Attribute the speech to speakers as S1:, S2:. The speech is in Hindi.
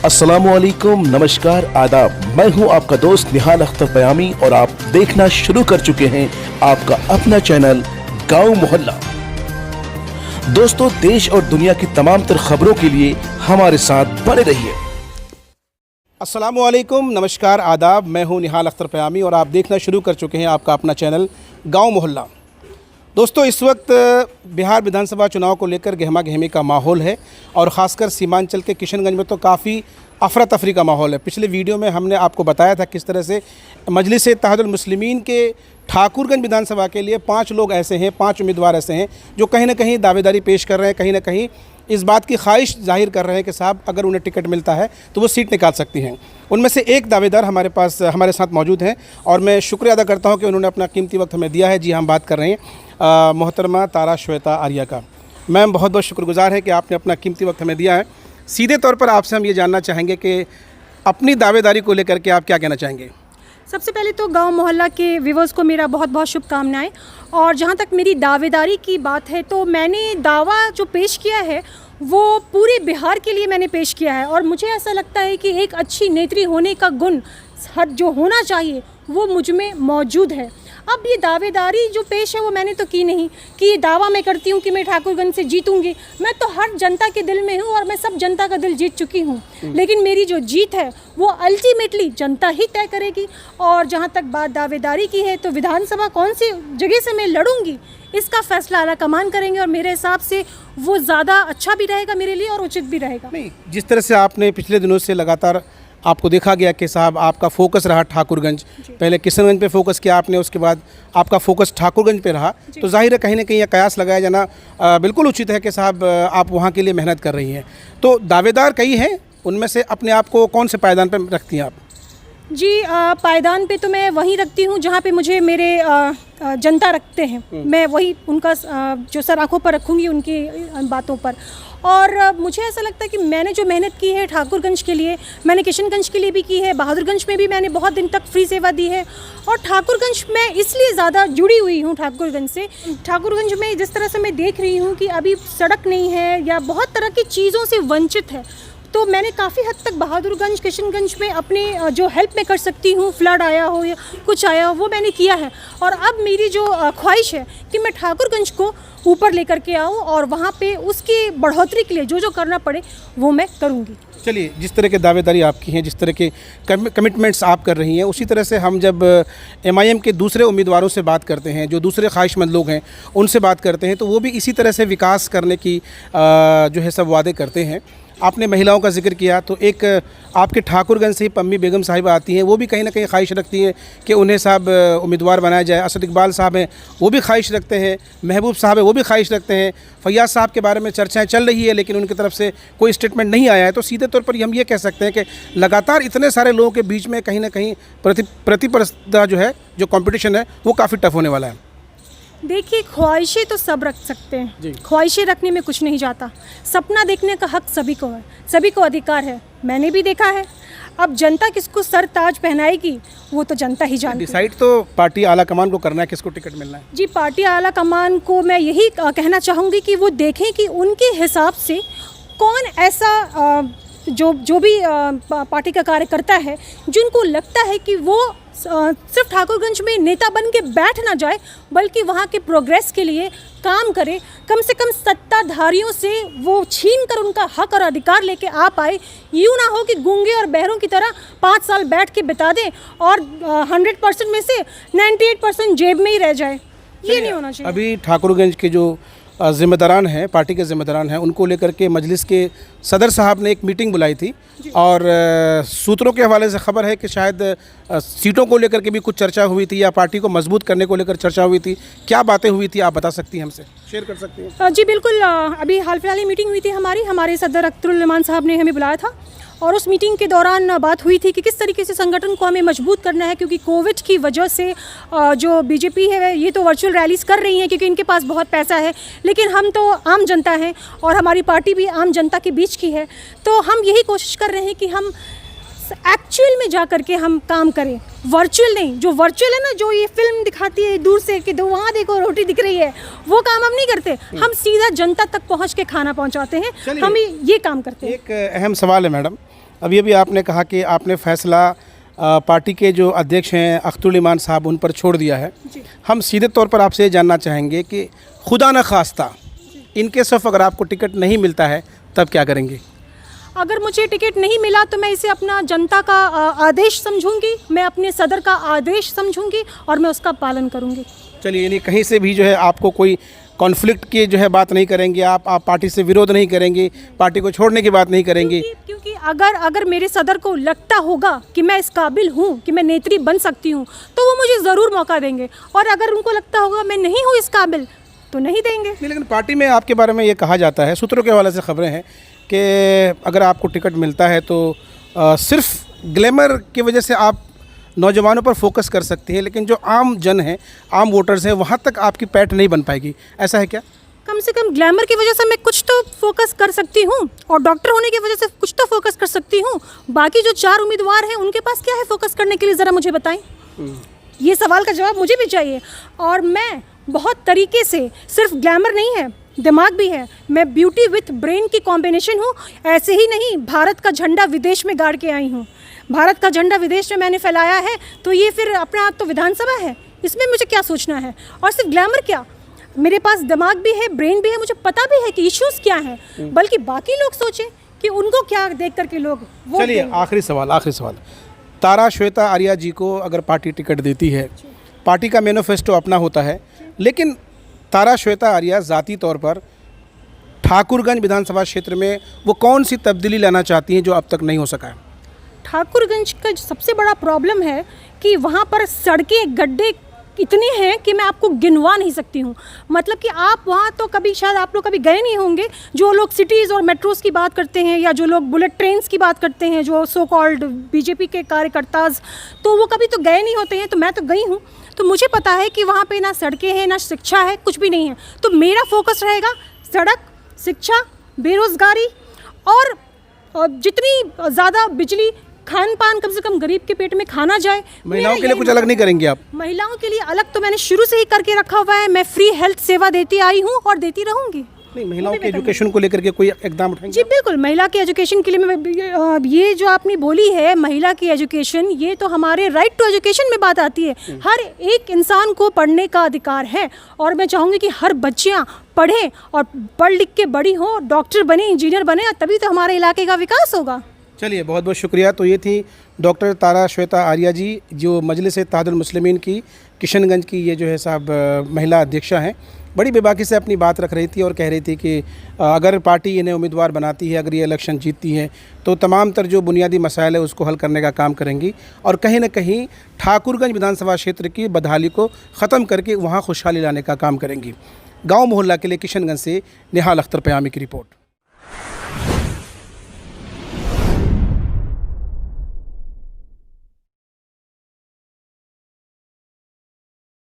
S1: अस्सलामुअलैकुम, नमस्कार, आदाब। मैं हूं आपका दोस्त निहाल अख्तर पयामी और आप देखना शुरू कर चुके हैं आपका अपना चैनल गांव मोहल्ला। दोस्तों, देश और दुनिया की तमाम तर खबरों के लिए हमारे साथ बने रहिए।
S2: अस्सलामुअलैकुम, नमस्कार, आदाब। मैं हूं निहाल अख्तर पयामी और आप देखना शुरू कर चुके हैं आपका अपना चैनल गांव मोहल्ला। दोस्तों, इस वक्त बिहार विधानसभा चुनाव को लेकर गहमा गहमी का माहौल है और ख़ासकर सीमांचल के किशनगंज में तो काफ़ी अफरा तफरी का माहौल है। पिछले वीडियो में हमने आपको बताया था किस तरह से मजलिस इत्तेहादुल मुस्लिमीन के ठाकुरगंज विधानसभा के लिए 5 लोग ऐसे हैं, 5 उम्मीदवार ऐसे हैं जो कहीं ना कहीं दावेदारी पेश कर रहे हैं, कहीं ना कहीं इस बात की ख्वाहिश जाहिर कर रहे हैं कि साहब अगर उन्हें टिकट मिलता है तो वो सीट निकाल सकती हैं। उनमें से एक दावेदार हमारे साथ मौजूद हैं और मैं शुक्रिया अदा करता हूं कि उन्होंने अपना कीमती वक्त हमें दिया है। जी, हम बात कर रहे हैं मोहतरमा तारा श्वेता आर्या का। मैम, बहुत बहुत शुक्रगुजार है कि आपने अपना कीमती वक्त हमें दिया है। सीधे तौर पर आपसे हम ये जानना चाहेंगे कि अपनी दावेदारी को लेकर के आप क्या कहना चाहेंगे?
S3: सबसे पहले तो गांव मोहल्ला के व्यूवर्स को मेरा बहुत बहुत शुभकामनाएं। और जहां तक मेरी दावेदारी की बात है तो मैंने दावा जो पेश किया है वो पूरे बिहार के लिए मैंने पेश किया है और मुझे ऐसा लगता है कि एक अच्छी नेत्री होने का गुण जो होना चाहिए वो मुझ में मौजूद है। अब ये दावेदारी जो पेश है वो मैंने तो की नहीं कि ये दावा मैं करती हूँ कि मैं ठाकुरगंज से जीतूंगी। मैं तो हर जनता के दिल में हूँ और मैं सब जनता का दिल जीत चुकी हूँ, लेकिन मेरी जो जीत है वो अल्टीमेटली जनता ही तय करेगी। और जहाँ तक बात दावेदारी की है तो विधानसभा कौन सी जगह से मैं लड़ूंगी इसका फैसला आला कमान करेंगे और मेरे हिसाब से वो ज़्यादा अच्छा भी रहेगा मेरे लिए और उचित भी रहेगा।
S2: नहीं, जिस तरह से आपने पिछले दिनों से लगातार आपको देखा गया कि साहब आपका फोकस रहा ठाकुरगंज, पहले किशनगंज पे फोकस किया आपने, उसके बाद आपका फोकस ठाकुरगंज पे रहा, तो जाहिर है कहीं ना कहीं यह कयास लगाया जाना बिल्कुल उचित है कि साहब आप वहाँ के लिए मेहनत कर रही हैं। तो दावेदार कई हैं, उनमें से अपने आप को कौन से पायदान पर रखती हैं आप?
S3: जी, पायदान पे तो मैं वहीं रखती हूँ जहाँ पे मुझे मेरे जनता रखते हैं। मैं वही उनका जो सर आँखों पर रखूँगी उनकी बातों पर। और मुझे ऐसा लगता है कि मैंने जो मेहनत की है ठाकुरगंज के लिए, मैंने किशनगंज के लिए भी की है, बहादुरगंज में भी मैंने बहुत दिन तक फ्री सेवा दी है और ठाकुरगंज में इसलिए ज़्यादा जुड़ी हुई हूँ ठाकुरगंज से। ठाकुरगंज में जिस तरह से मैं देख रही हूँ कि अभी सड़क नहीं है या बहुत तरह की चीज़ों से वंचित है, तो मैंने काफ़ी हद तक बहादुरगंज किशनगंज में अपने जो हेल्प मैं कर सकती हूँ, फ्लड आया हो या कुछ आया हो, वो मैंने किया है। और अब मेरी जो ख्वाहिश है कि मैं ठाकुरगंज को ऊपर लेकर के आऊँ और वहाँ पे उसकी बढ़ोतरी के लिए जो जो करना पड़े वो मैं करूँगी।
S2: चलिए, जिस तरह के दावेदारी आपकी हैं, जिस तरह के कमिटमेंट्स आप कर रही हैं, उसी तरह से हम जब MIM के दूसरे उम्मीदवारों से बात करते हैं, जो दूसरे ख्वाहिशमंद लोग हैं उनसे बात करते हैं, तो वो भी इसी तरह से विकास करने की जो है सब वादे करते हैं। आपने महिलाओं का जिक्र किया तो एक आपके ठाकुरगंज से ही पम्मी बेगम साहिबा आती हैं, वो भी कहीं ना कहीं ख्वाहिश रखती हैं कि उन्हें साहब उम्मीदवार बनाया जाए। असद इकबाल साहब हैं, वो भी ख्वाहिश रखते हैं। महबूब साहब है, वो भी ख्वाहिश रखते हैं। फैयाज साहब के बारे में चर्चाएं चल रही है लेकिन उनकी तरफ से कोई स्टेटमेंट नहीं आया है। तो सीधे तौर पर हम ये कह सकते हैं कि लगातार इतने सारे लोगों के बीच में कहीं ना कहीं प्रतिस्पर्धा जो है, जो कॉम्पिटिशन है, वो काफ़ी टफ होने वाला है।
S3: देखिए, ख्वाहिशें तो सब रख सकते हैं, ख्वाहिशें रखने में कुछ नहीं जाता। सपना देखने का हक सभी को है, सभी को अधिकार है, मैंने भी देखा है। अब जनता किसको सर ताज पहनाएगी वो तो जनता ही जानती है।
S2: डिसाइड तो पार्टी आला कमान को करना है किसको टिकट मिलना है।
S3: जी, पार्टी आला कमान को मैं यही कहना चाहूँगी कि वो देखें कि उनके हिसाब से कौन ऐसा जो भी पार्टी का कार्यकर्ता है जिनको लगता है कि वो सिर्फ ठाकुरगंज में नेता बन के बैठ ना जाए बल्कि वहाँ के प्रोग्रेस के लिए काम करे। कम से कम सत्ताधारियों से वो छीन कर उनका हक और अधिकार लेके आ पाए। यूँ ना हो कि गूंगे और बहरों की तरह 5 साल बैठ के बिता दें और 100% में से 98% जेब में ही रह जाए। ये नहीं होना चाहिए।
S2: अभी ठाकुरगंज के जो ज़िम्मेदारान हैं, पार्टी के ज़िम्मेदारान हैं, उनको लेकर के मजलिस के सदर साहब ने एक मीटिंग बुलाई थी और सूत्रों के हवाले से खबर है कि शायद सीटों को लेकर के भी कुछ चर्चा हुई थी या पार्टी को मजबूत करने को लेकर चर्चा हुई थी। क्या बातें हुई थी, आप बता सकती हैं, हमसे शेयर कर सकती हैं?
S3: जी बिल्कुल, अभी हाल फिलहाल ही मीटिंग हुई थी हमारे सदर अख्तरुल रहमान साहब ने हमें बुलाया था और उस मीटिंग के दौरान बात हुई थी कि किस तरीके से संगठन को हमें मजबूत करना है, क्योंकि कोविड की वजह से जो बीजेपी है ये तो वर्चुअल रैलीज कर रही है क्योंकि इनके पास बहुत पैसा है, लेकिन हम तो आम जनता हैं और हमारी पार्टी भी आम जनता के बीच की है। तो हम यही कोशिश कर रहे हैं कि हम एक्चुअल में जा कर के हम काम करें, वर्चुअल नहीं। जो वर्चुअल है ना, जो ये फिल्म दिखाती है दूर से कि दो वहाँ देखो रोटी दिख रही है, वो काम हम नहीं करते। हम सीधा जनता तक पहुँच के खाना पहुँचाते हैं, हम ये काम करते हैं।
S2: एक अहम सवाल है मैडम, अभी अभी आपने कहा कि आपने फैसला पार्टी के जो अध्यक्ष हैं अख्तरुल ईमान साहब उन पर छोड़ दिया है। हम सीधे तौर पर आपसे ये जानना चाहेंगे कि खुदा न खास्ता इनके सिर्फ अगर आपको टिकट नहीं मिलता है तब क्या करेंगे?
S3: अगर मुझे टिकट नहीं मिला तो मैं इसे अपना जनता का आदेश समझूंगी, मैं अपने सदर का आदेश समझूंगी और मैं उसका पालन करूंगी।
S2: चलिए, यानी कहीं से भी जो है आपको कोई कॉन्फ्लिक्ट की जो है बात नहीं करेंगे, आप पार्टी से विरोध नहीं करेंगे, पार्टी को छोड़ने की बात नहीं करेंगे।
S3: क्योंकि अगर मेरे सदर को लगता होगा कि मैं इस काबिल हूँ कि मैं नेत्री बन सकती हूँ तो वो मुझे ज़रूर मौका देंगे, और अगर उनको लगता होगा मैं नहीं हूँ इस काबिल तो नहीं देंगे।
S2: नहीं, लेकिन पार्टी में आपके बारे में ये कहा जाता है, सूत्रों के हवाले से खबरें हैं कि अगर आपको टिकट मिलता है तो सिर्फ ग्लैमर की वजह से आप नौजवानों पर फोकस कर सकती हैं, लेकिन जो आम जन हैं, आम वोटर्स हैं, वहाँ तक आपकी पैठ नहीं बन पाएगी। ऐसा है क्या?
S3: कम से कम ग्लैमर की वजह से मैं कुछ तो फोकस कर सकती हूँ, और डॉक्टर होने की वजह से कुछ तो फोकस कर सकती हूँ। बाकी जो 4 उम्मीदवार हैं उनके पास क्या है फोकस करने के लिए, ज़रा मुझे बताएं। ये सवाल का जवाब मुझे भी चाहिए। और मैं बहुत तरीके से, सिर्फ ग्लैमर नहीं है, दिमाग भी है, मैं ब्यूटी विथ ब्रेन की कॉम्बिनेशन हूँ। ऐसे ही नहीं, भारत का झंडा विदेश में गाड़ के आई हूँ। भारत का झंडा विदेश में मैंने फैलाया है, तो ये फिर अपने आप तो विधानसभा है, इसमें मुझे क्या सोचना है। और सिर्फ ग्लैमर क्या, मेरे पास दिमाग भी है, ब्रेन भी है, मुझे पता भी है कि इश्यूज़ क्या हैं, बल्कि बाकी लोग सोचें कि उनको क्या देख करके लोग वोट
S2: चलिए,
S3: देंगे।
S2: आखिरी सवाल। तारा श्वेता आर्या जी को अगर पार्टी टिकट देती है, पार्टी का मैनिफेस्टो अपना होता है, लेकिन तारा श्वेता आर्या ज़ाती तौर पर ठाकुरगंज विधानसभा क्षेत्र में वो कौन सी तब्दीली लाना चाहती हैं जो अब तक नहीं हो सका है?
S3: ठाकुरगंज का जो सबसे बड़ा प्रॉब्लम है कि वहाँ पर सड़कें, गड्ढे इतने हैं कि मैं आपको गिनवा नहीं सकती हूँ। मतलब कि आप वहाँ तो कभी, शायद आप लोग कभी गए नहीं होंगे। जो लोग सिटीज़ और मेट्रोज़ की बात करते हैं, या जो लोग बुलेट ट्रेन्स की बात करते हैं, जो सो कॉल्ड बीजेपी के कार्यकर्ताज, तो वो कभी तो गए नहीं होते हैं। तो मैं तो गई हूँ, तो मुझे पता है कि वहाँ पे ना सड़कें हैं, ना शिक्षा है, कुछ भी नहीं है। तो मेरा फोकस रहेगा सड़क, शिक्षा, बेरोज़गारी, और जितनी ज़्यादा बिजली, खान पान, कम से कम गरीब के पेट में खाना जाए।
S2: महिलाओं के लिए कुछ अलग नहीं करेंगे आप?
S3: महिलाओं के लिए अलग तो मैंने शुरू से ही करके रखा हुआ है। मैं फ्री हेल्थ सेवा देती आई हूँ और देती रहूँगी।
S2: नहीं, महिलाओं के एजुकेशन को लेकर के कोई इकदाम उठाएंगे?
S3: जी बिल्कुल, महिला के एजुकेशन के लिए मैं, ये जो आपने बोली है महिला की एजुकेशन, ये तो हमारे राइट टू एजुकेशन में बात आती है। हर एक इंसान को पढ़ने का अधिकार है, और मैं चाहूँगी कि हर बच्चियाँ पढ़ें और पढ़ लिख के बड़ी हों, डॉक्टर बने, इंजीनियर बने, तभी तो हमारे इलाके का विकास होगा।
S2: चलिए, बहुत बहुत शुक्रिया। तो ये थी डॉक्टर तारा श्वेता आर्या जी, जो मजलिस इत्तेहादुल मुस्लिमीन की किशनगंज की ये जो है साहब महिला अध्यक्षा हैं। बड़ी बेबाकी से अपनी बात रख रही थी और कह रही थी कि अगर पार्टी इन्हें उम्मीदवार बनाती है, अगर ये इलेक्शन जीतती है, तो तमाम तर जो बुनियादी मसाइल है उसको हल करने का काम करेंगी, और कहीं ना कहीं ठाकुरगंज विधानसभा क्षेत्र की बदहाली को ख़त्म करके वहाँ खुशहाली लाने का काम करेंगी। गाँव मोहल्ला के लिए किशनगंज से निहाल अख्तर पयामी की रिपोर्ट।